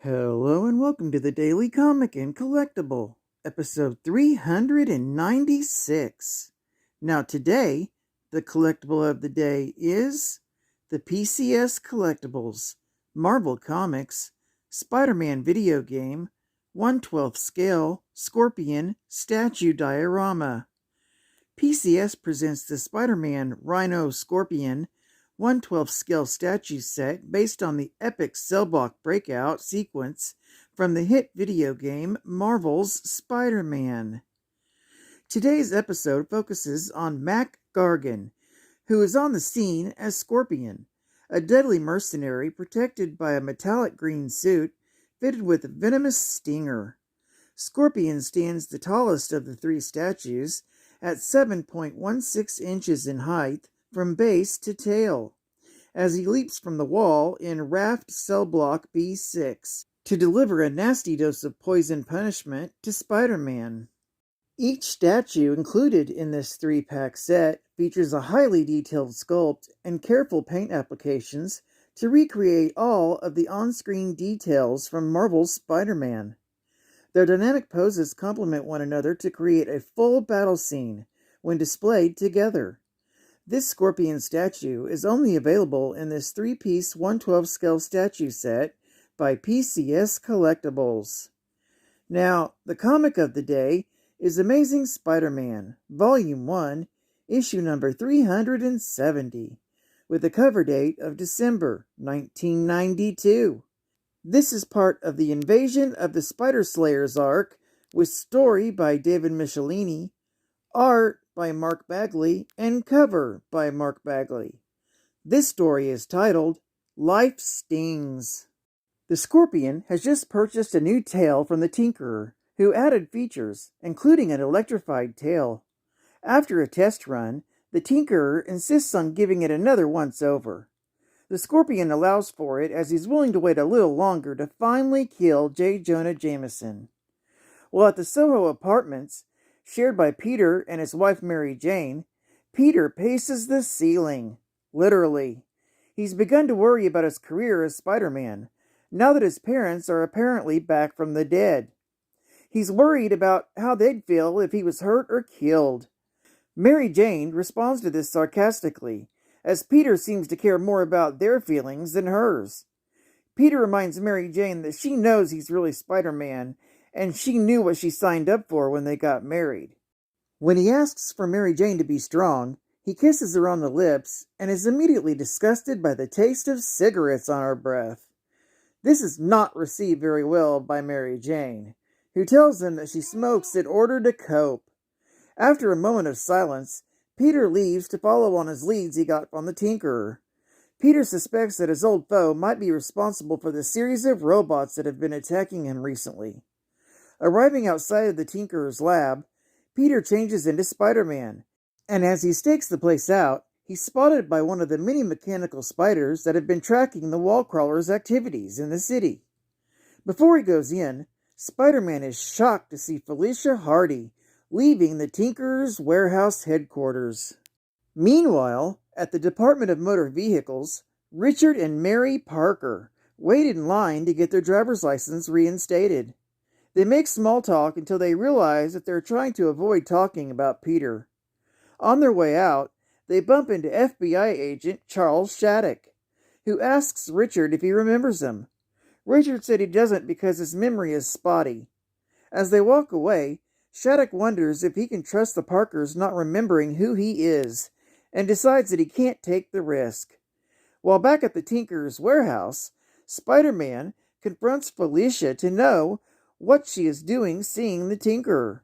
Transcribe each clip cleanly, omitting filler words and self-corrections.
Hello and welcome to the Daily Comic and Collectible, episode 396. Now today, the collectible of the day is the PCS Collectibles, Marvel Comics, Spider-Man video game, 1/12 scale, Scorpion, statue diorama. PCS presents the Spider-Man Rhino Scorpion 1/12 scale statue set based on the epic cell block breakout sequence from the hit video game Marvel's Spider-Man. Today's episode focuses on Mac Gargan, who is on the scene as Scorpion, a deadly mercenary protected by a metallic green suit fitted with a venomous stinger. Scorpion stands the tallest of the three statues at 7.16 inches in height from base to tail, as he leaps from the wall in Raft Cell Block B6 to deliver a nasty dose of poison punishment to Spider-Man. Each statue included in this 3-pack set features a highly detailed sculpt and careful paint applications to recreate all of the on-screen details from Marvel's Spider-Man. Their dynamic poses complement one another to create a full battle scene when displayed together. This Scorpion statue is only available in this 3-piece 1/12 scale statue set by PCS Collectibles. Now, the comic of the day is Amazing Spider-Man, Volume 1, issue number 370, with a cover date of December 1992. This is part of the Invasion of the Spider Slayers arc, with story by David Michelini, art by Mark Bagley, and cover by Mark Bagley. This story is titled Life Stings. The Scorpion has just purchased a new tail from the Tinkerer, who added features, including an electrified tail. After a test run, the Tinkerer insists on giving it another once-over. The Scorpion allows for it as he's willing to wait a little longer to finally kill J. Jonah Jameson. While at the Soho apartments, shared by Peter and his wife Mary Jane, Peter paces the ceiling. Literally. He's begun to worry about his career as Spider-Man, now that his parents are apparently back from the dead. He's worried about how they'd feel if he was hurt or killed. Mary Jane responds to this sarcastically, as Peter seems to care more about their feelings than hers. Peter reminds Mary Jane that she knows he's really Spider-Man, and she knew what she signed up for when they got married. When he asks for Mary Jane to be strong, he kisses her on the lips and is immediately disgusted by the taste of cigarettes on her breath. This is not received very well by Mary Jane, who tells him that she smokes in order to cope. After a moment of silence, Peter leaves to follow on his leads he got from the Tinkerer. Peter suspects that his old foe might be responsible for the series of robots that have been attacking him recently. Arriving outside of the Tinkerer's lab, Peter changes into Spider-Man, and as he stakes the place out, he's spotted by one of the many mechanical spiders that have been tracking the wall crawler's activities in the city. Before he goes in, Spider-Man is shocked to see Felicia Hardy leaving the Tinkerer's warehouse headquarters. Meanwhile, at the Department of Motor Vehicles, Richard and Mary Parker wait in line to get their driver's license reinstated. They make small talk until they realize that they're trying to avoid talking about Peter. On their way out, they bump into FBI agent Charles Shattuck, who asks Richard if he remembers him. Richard said he doesn't because his memory is spotty. As they walk away, Shattuck wonders if he can trust the Parkers not remembering who he is, and decides that he can't take the risk. While back at the Tinkerer's warehouse, Spider-Man confronts Felicia to know what she is doing seeing the Tinkerer.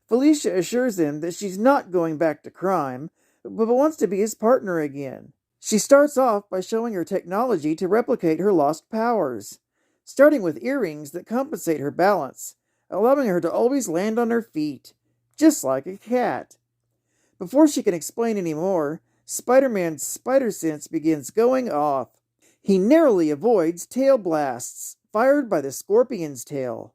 Felicia assures him that she's not going back to crime, but wants to be his partner again. She starts off by showing her technology to replicate her lost powers, starting with earrings that compensate her balance, allowing her to always land on her feet, just like a cat. Before she can explain any more, Spider-Man's spider sense begins going off. He narrowly avoids tail blasts, fired by the Scorpion's tail.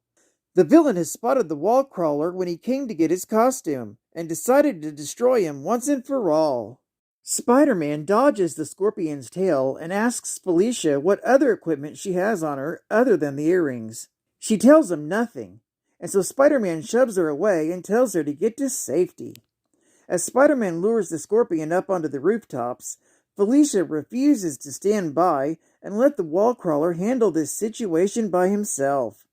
The villain has spotted the wall crawler when he came to get his costume, and decided to destroy him once and for all. Spider-Man dodges the scorpion's tail and asks Felicia what other equipment she has on her other than the earrings. She tells him nothing, and so Spider-Man shoves her away and tells her to get to safety. As Spider-Man lures the scorpion up onto the rooftops, Felicia refuses to stand by and let the wall crawler handle this situation by himself.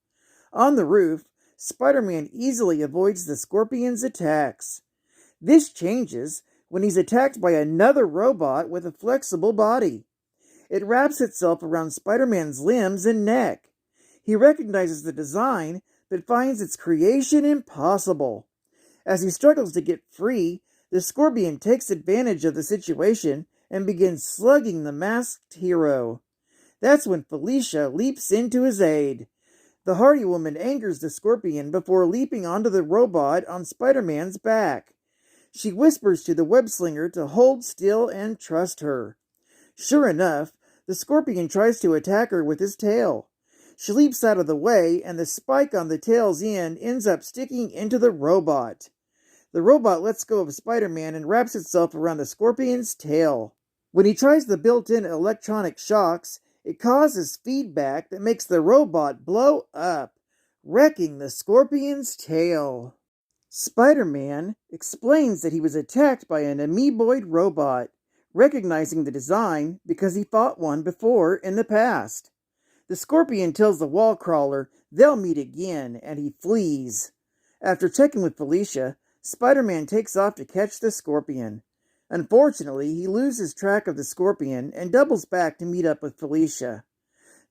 On the roof, Spider-Man easily avoids the scorpion's attacks. This changes when he's attacked by another robot with a flexible body. It wraps itself around Spider-Man's limbs and neck. He recognizes the design, but finds its creation impossible. As he struggles to get free, the scorpion takes advantage of the situation and begins slugging the masked hero. That's when Felicia leaps into his aid. The hardy woman angers the scorpion before leaping onto the robot on Spider-Man's back. She whispers to the web-slinger to hold still and trust her. Sure enough, the scorpion tries to attack her with his tail. She leaps out of the way, and the spike on the tail's end ends up sticking into the robot. The robot lets go of Spider-Man and wraps itself around the scorpion's tail. When he tries the built-in electronic shocks, it causes feedback that makes the robot blow up, wrecking the scorpion's tail. Spider-Man explains that he was attacked by an amoeboid robot, recognizing the design because he fought one before in the past. The scorpion tells the wall crawler they'll meet again, and he flees. After checking with Felicia, Spider-Man takes off to catch the scorpion. Unfortunately, he loses track of the scorpion and doubles back to meet up with Felicia.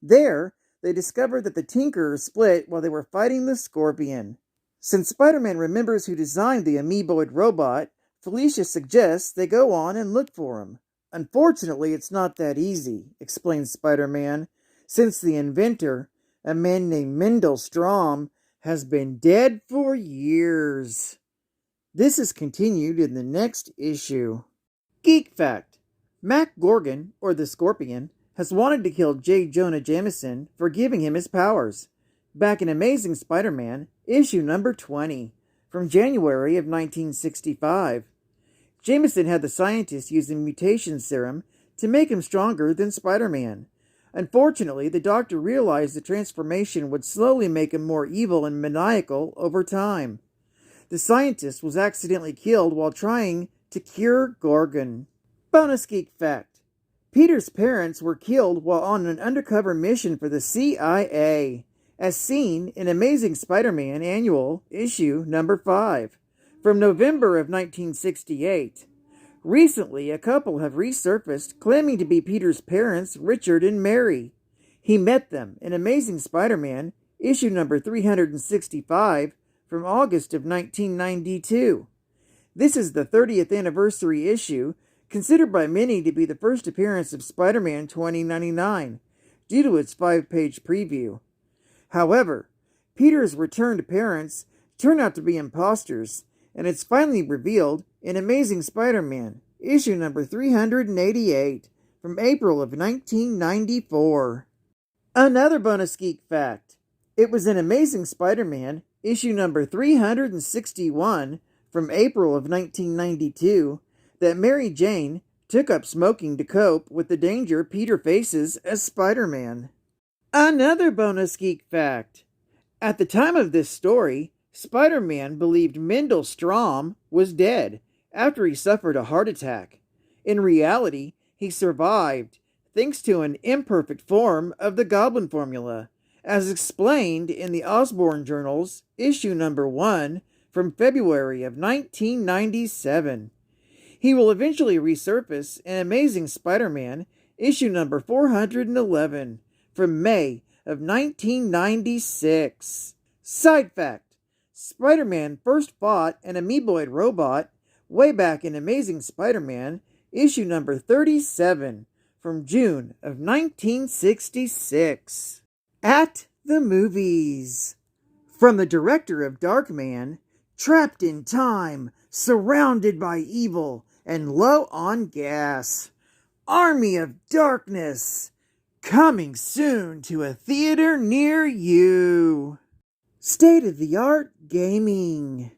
There, they discover that the Tinkerer split while they were fighting the scorpion. Since Spider-Man remembers who designed the amoeboid robot, Felicia suggests they go on and look for him. Unfortunately, it's not that easy, explains Spider-Man, since the inventor, a man named Mendel Strom, has been dead for years. This is continued in the next issue. Geek Fact: Mac Gorgon, or the Scorpion, has wanted to kill J. Jonah Jameson for giving him his powers. Back in Amazing Spider-Man, issue number 20, from January of 1965. Jameson had the scientists use a mutation serum to make him stronger than Spider-Man. Unfortunately, the doctor realized the transformation would slowly make him more evil and maniacal over time. The scientist was accidentally killed while trying to cure Gorgon. Bonus Geek Fact: Peter's parents were killed while on an undercover mission for the CIA, as seen in Amazing Spider-Man Annual, issue number 5, from November of 1968. Recently, a couple have resurfaced claiming to be Peter's parents, Richard and Mary. He met them in Amazing Spider-Man, issue number 365, from August of 1992. This is the 30th anniversary issue, considered by many to be the first appearance of Spider-Man 2099, due to its 5-page preview. However, Peter's returned parents turn out to be imposters, and it's finally revealed in Amazing Spider-Man, issue number 388, from April of 1994. Another bonus geek fact: it was in Amazing Spider-Man, issue number 361, from April of 1992, that Mary Jane took up smoking to cope with the danger Peter faces as Spider-Man. Another bonus geek fact: at the time of this story, Spider-Man believed Mendel Strom was dead after he suffered a heart attack. In reality, he survived, thanks to an imperfect form of the Goblin Formula, as explained in the Osborn Journals, issue number 1, from February of 1997. He will eventually resurface in Amazing Spider-Man, issue number 411, from May of 1996. Side fact: Spider-Man first fought an amoeboid robot way back in Amazing Spider-Man, issue number 37, from June of 1966. At the movies. From the director of Darkman, trapped in time, surrounded by evil, and low on gas. Army of Darkness, coming soon to a theater near you. State-of-the-art gaming.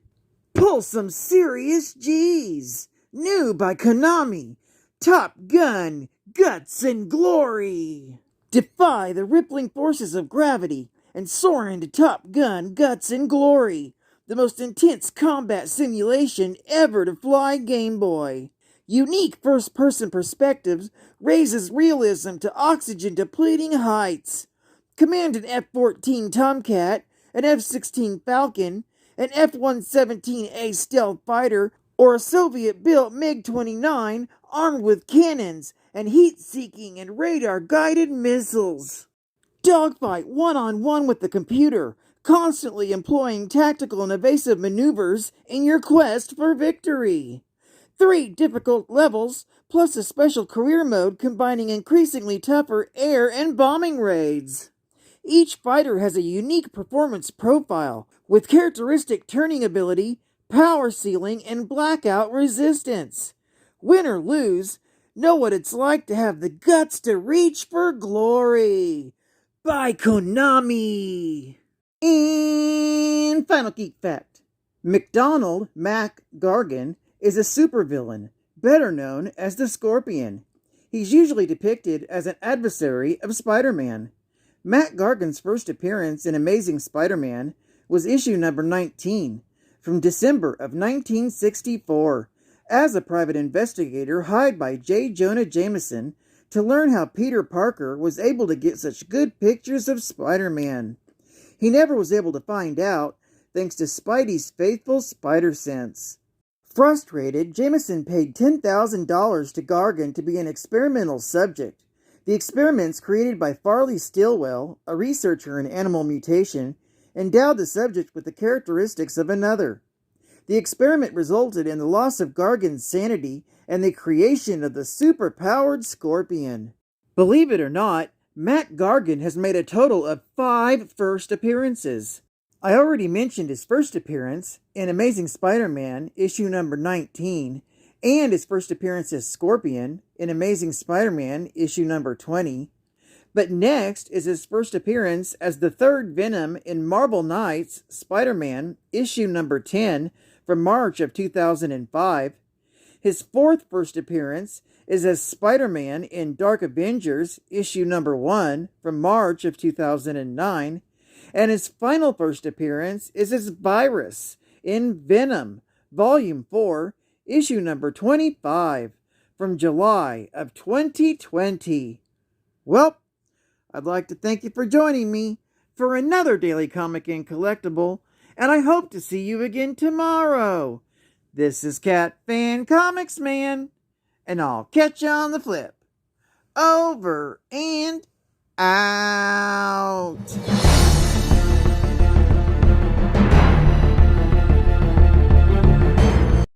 Pull some serious G's. New by Konami. Top Gun, Guts and Glory! Defy the rippling forces of gravity and soar into Top Gun, Guts and Glory, the most intense combat simulation ever to fly Game Boy. Unique first-person perspectives raises realism to oxygen-depleting heights. Command an F-14 Tomcat, an F-16 Falcon, an F-117A stealth fighter, or a Soviet-built MiG-29 armed with cannons and heat-seeking and radar-guided missiles. Dogfight one-on-one with the computer, constantly employing tactical and evasive maneuvers in your quest for victory. 3 difficult levels, plus a special career mode combining increasingly tougher air and bombing raids. Each fighter has a unique performance profile, with characteristic turning ability, power ceiling, and blackout resistance. Win or lose, know what it's like to have the guts to reach for glory. By Konami! And final geek fact. McDonald Mac Gargan is a supervillain, better known as the Scorpion. He's usually depicted as an adversary of Spider-Man. Mac Gargan's first appearance in Amazing Spider-Man was issue number 19, from December of 1964, as a private investigator hired by J. Jonah Jameson to learn how Peter Parker was able to get such good pictures of Spider-Man. He never was able to find out, thanks to Spidey's faithful spider sense. Frustrated, Jameson paid $10,000 to Gargan to be an experimental subject. The experiments created by Farley Stillwell, a researcher in animal mutation, endowed the subject with the characteristics of another. The experiment resulted in the loss of Gargan's sanity and the creation of the super-powered Scorpion. Believe it or not, Mac Gargan has made a total of 5 first appearances. I already mentioned his first appearance in Amazing Spider-Man, issue number 19, and his first appearance as Scorpion in Amazing Spider-Man, issue number 20. But next is his first appearance as the third Venom in Marvel Knights Spider-Man, issue number 10, from March of 2005. His fourth first appearance is as Spider-Man in Dark Avengers, issue number 1, from March of 2009. And his final first appearance is as Virus in Venom, Volume 4, issue number 25, from July of 2020. Well, I'd like to thank you for joining me for another Daily Comic and Collectible, and I hope to see you again tomorrow. This is Cat Fan Comics Man, and I'll catch you on the flip. Over and out.